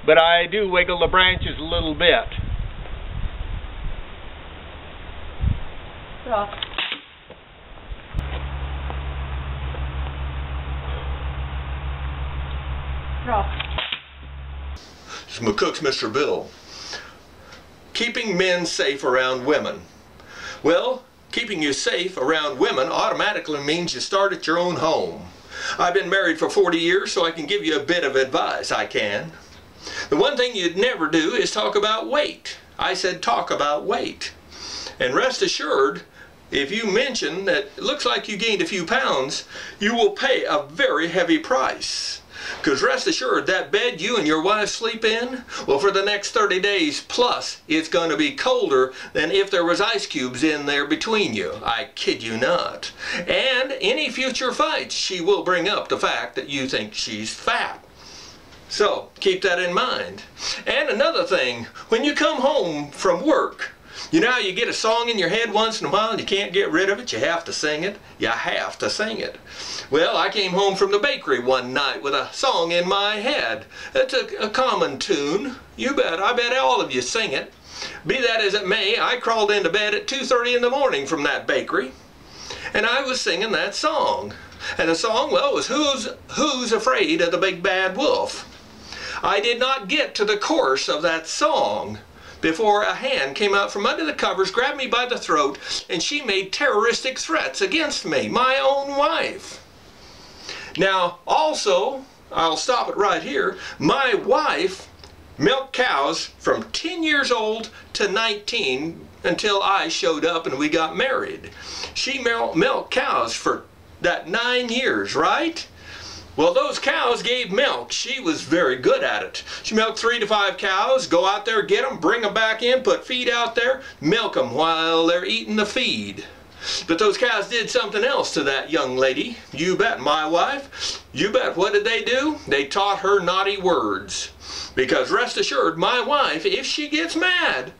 but I do wiggle the branches a little bit. Draw. It's McCook's Mr. Bill. Keeping men safe around women. Well, keeping you safe around women automatically means you start at your own home. I've been married for 40 years, so I can give you a bit of advice. I can. The one thing you'd never do is talk about weight. I said talk about weight. And rest assured, if you mention that it looks like you gained a few pounds, you will pay a very heavy price. Because rest assured, that bed you and your wife sleep in, well, for the next 30 days plus, it's going to be colder than if there was ice cubes in there between you. I kid you not. And any future fights, she will bring up the fact that you think she's fat. So, keep that in mind. And another thing, when you come home from work, you know how you get a song in your head once in a while and you can't get rid of it? You have to sing it. You have to sing it. Well, I came home from the bakery one night with a song in my head. It's a common tune. You bet. I bet all of you sing it. Be that as it may, I crawled into bed at 2:30 in the morning from that bakery, and I was singing that song. And the song, well, was Who's Afraid of the Big Bad Wolf? I did not get to the chorus of that song before a hand came out from under the covers, grabbed me by the throat, and she made terroristic threats against me, my own wife. Now, also, I'll stop it right here, my wife milked cows from 10 years old to 19 until I showed up and we got married. She milked cows for that 9 years, right? Well, those cows gave milk. She was very good at it. She milked 3 to 5 cows, go out there, get them, bring them back in, put feed out there, milk them while they're eating the feed. But those cows did something else to that young lady. You bet, my wife. You bet. What did they do? They taught her naughty words. Because rest assured, my wife, if she gets mad,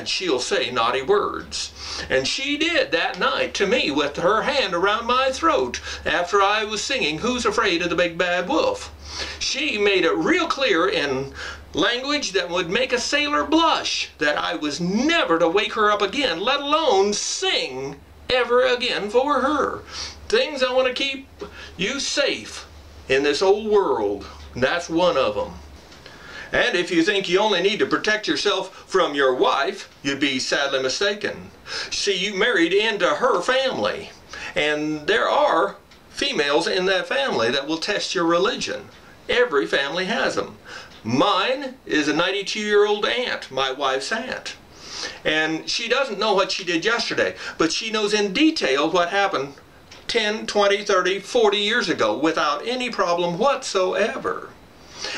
she'll say naughty words. And she did that night to me with her hand around my throat after I was singing Who's Afraid of the Big Bad Wolf. She made it real clear in language that would make a sailor blush that I was never to wake her up again, let alone sing ever again for her. Things I want to keep you safe in this old world. And that's one of them. And if you think you only need to protect yourself from your wife, you'd be sadly mistaken. See, you married into her family, and there are females in that family that will test your religion. Every family has them. Mine is a 92-year-old aunt, my wife's aunt. And she doesn't know what she did yesterday, but she knows in detail what happened 10, 20, 30, 40 years ago without any problem whatsoever.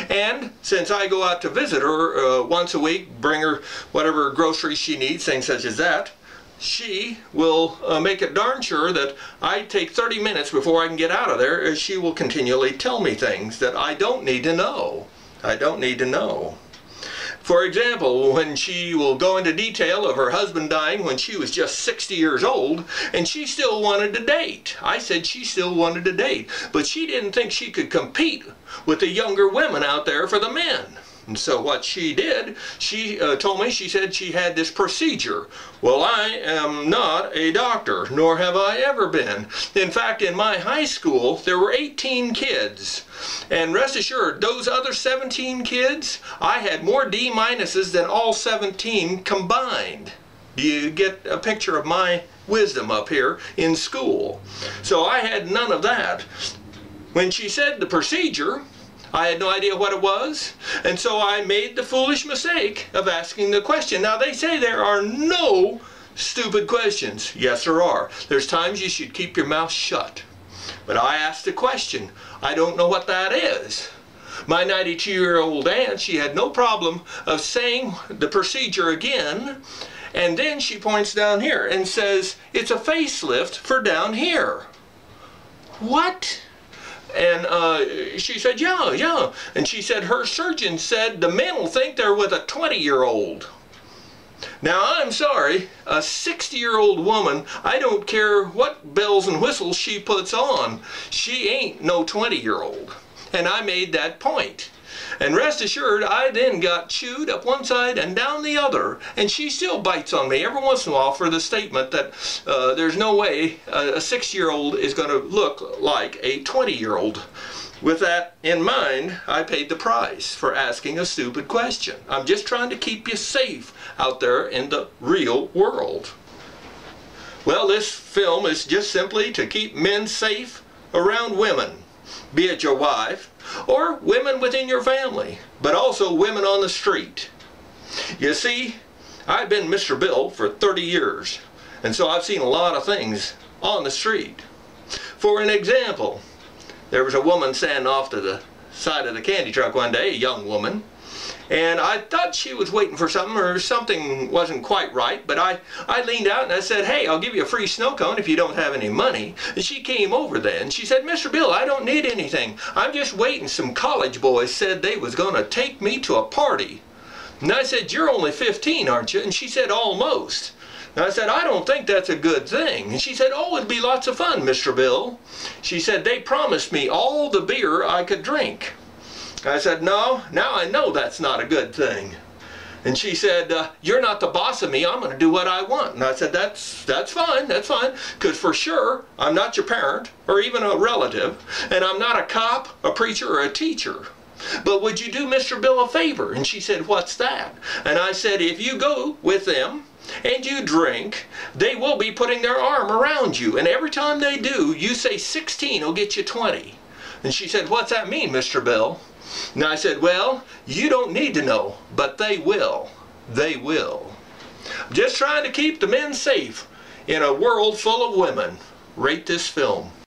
And since I go out to visit her once a week, bring her whatever groceries she needs, things such as that, she will make it darn sure that I take 30 minutes before I can get out of there, as she will continually tell me things that I don't need to know. I don't need to know. For example, when she will go into detail of her husband dying when she was just 60 years old, and she still wanted to date. I said she still wanted to date, but she didn't think she could compete with the younger women out there for the men. And so what she did, she told me, she said she had this procedure. Well, I am not a doctor, nor have I ever been. In fact, in my high school, there were 18 kids. And rest assured, those other 17 kids, I had more D-minuses than all 17 combined. You get a picture of my wisdom up here in school. So I had none of that. When she said the procedure, I had no idea what it was, and so I made the foolish mistake of asking the question. Now, they say there are no stupid questions. Yes, there are. There's times you should keep your mouth shut. But I asked a question. I don't know what that is. My 92-year-old aunt, she had no problem of saying the procedure again, and then she points down here and says, it's a facelift for down here. What? And she said, yeah. And she said her surgeon said the men will think they're with a 20-year-old. Now, I'm sorry, a 60-year-old woman, I don't care what bells and whistles she puts on, she ain't no 20-year-old. And I made that point. And rest assured, I then got chewed up one side and down the other. And she still bites on me every once in a while for the statement that there's no way a 6-year-old is going to look like a 20-year-old. With that in mind, I paid the price for asking a stupid question. I'm just trying to keep you safe out there in the real world. Well, this film is just simply to keep men safe around women, be it your wife or women within your family, but also women on the street. You see, I've been Mr. Bill for 30 years, and so I've seen a lot of things on the street. For an example, there was a woman standing off to the side of the candy truck one day, a young woman, and I thought she was waiting for something, or something wasn't quite right, but I leaned out and I said, "Hey, I'll give you a free snow cone if you don't have any money." And she came over then. She said, "Mr. Bill, I don't need anything. I'm just waiting. Some college boys said they was going to take me to a party." And I said, "You're only 15, aren't you?" And she said, "Almost." And I said, "I don't think that's a good thing." And she said, "Oh, it'd be lots of fun, Mr. Bill." She said, "They promised me all the beer I could drink." I said, "No, now I know that's not a good thing." And she said, "You're not the boss of me. I'm going to do what I want." And I said, that's fine, because for sure I'm not your parent or even a relative, and I'm not a cop, a preacher, or a teacher. But would you do Mr. Bill a favor?" And she said, "What's that?" And I said, "If you go with them and you drink, they will be putting their arm around you, and every time they do, you say 16 will get you 20. And she said, "What's that mean, Mr. Bill?" And I said, "Well, you don't need to know, but they will. They will." I'm just trying to keep the men safe in a world full of women. Rate this film.